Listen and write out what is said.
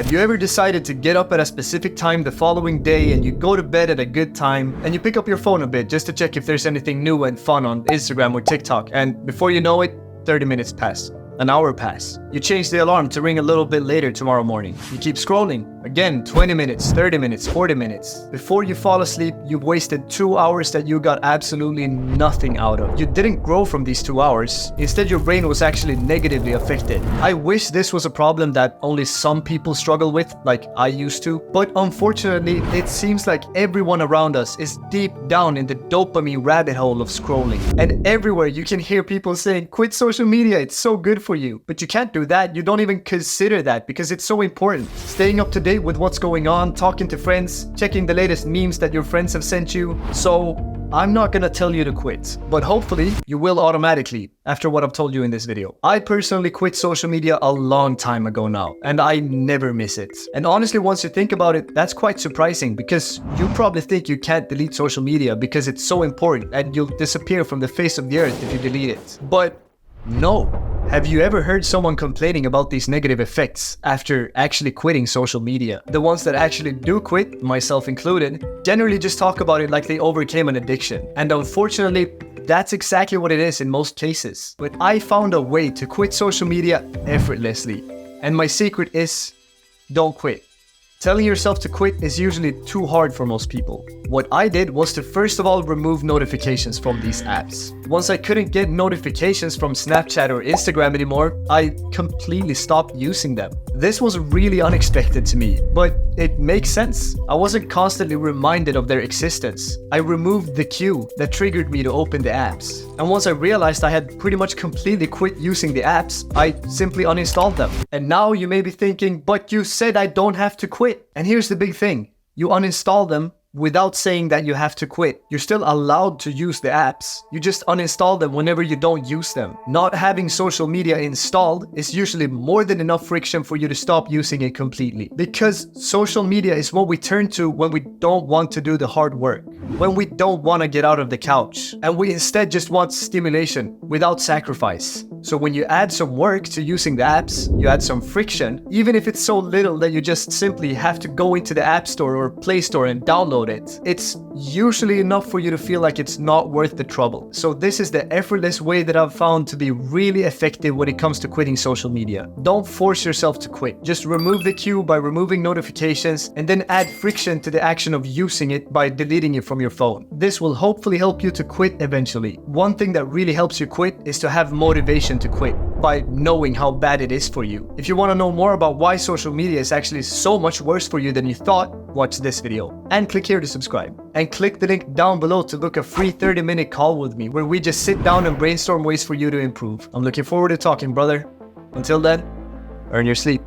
Have you ever decided to get up at a specific time the following day and you go to bed at a good time and you pick up your phone a bit just to check if there's anything new and fun on Instagram or TikTok, and before you know it, 30 minutes pass. An hour pass. You change the alarm to ring a little bit later tomorrow morning. You keep scrolling. Again, 20 minutes, 30 minutes, 40 minutes. Before you fall asleep, you've wasted 2 hours that you got absolutely nothing out of. You didn't grow from these 2 hours. Instead, your brain was actually negatively affected. I wish this was a problem that only some people struggle with, like I used to. But unfortunately, it seems like everyone around us is deep down in the dopamine rabbit hole of scrolling. And everywhere you can hear people saying, quit social media, it's so good for you. But you can't do that. You don't even consider that because it's so important. Staying up to date with what's going on, talking to friends, checking the latest memes that your friends have sent you. So I'm not gonna tell you to quit, but hopefully you will automatically after what I've told you in this video. I personally quit social media a long time ago now, and I never miss it. And honestly, once you think about it, that's quite surprising because you probably think you can't delete social media because it's so important and you'll disappear from the face of the earth if you delete it. But no. Have you ever heard someone complaining about these negative effects after actually quitting social media? The ones that actually do quit, myself included, generally just talk about it like they overcame an addiction. And unfortunately, that's exactly what it is in most cases. But I found a way to quit social media effortlessly. And my secret is, don't quit. Telling yourself to quit is usually too hard for most people. What I did was to first of all remove notifications from these apps. Once I couldn't get notifications from Snapchat or Instagram anymore, I completely stopped using them. This was really unexpected to me, but it makes sense. I wasn't constantly reminded of their existence. I removed the cue that triggered me to open the apps. And once I realized I had pretty much completely quit using the apps, I simply uninstalled them. And now you may be thinking, but you said I don't have to quit. And here's the big thing. You uninstall them without saying that you have to quit. You're still allowed to use the apps. You just uninstall them whenever you don't use them. Not having social media installed is usually more than enough friction for you to stop using it completely. Because social media is what we turn to when we don't want to do the hard work. When we don't want to get out of the couch. And we instead just want stimulation without sacrifice. So when you add some work to using the apps, you add some friction, even if it's so little that you just simply have to go into the App Store or Play Store and download it. It's usually enough for you to feel like it's not worth the trouble. So this is the effortless way that I've found to be really effective when it comes to quitting social media. Don't force yourself to quit. Just remove the cue by removing notifications and then add friction to the action of using it by deleting it from your phone. This will hopefully help you to quit eventually. One thing that really helps you quit is to have motivation to quit by knowing how bad it is for you. If you want to know more about why social media is actually so much worse for you than you thought, watch this video and click here to subscribe. And click the link down below to book a free 30-minute call with me where we just sit down and brainstorm ways for you to improve. I'm looking forward to talking, brother. Until then, earn your sleep.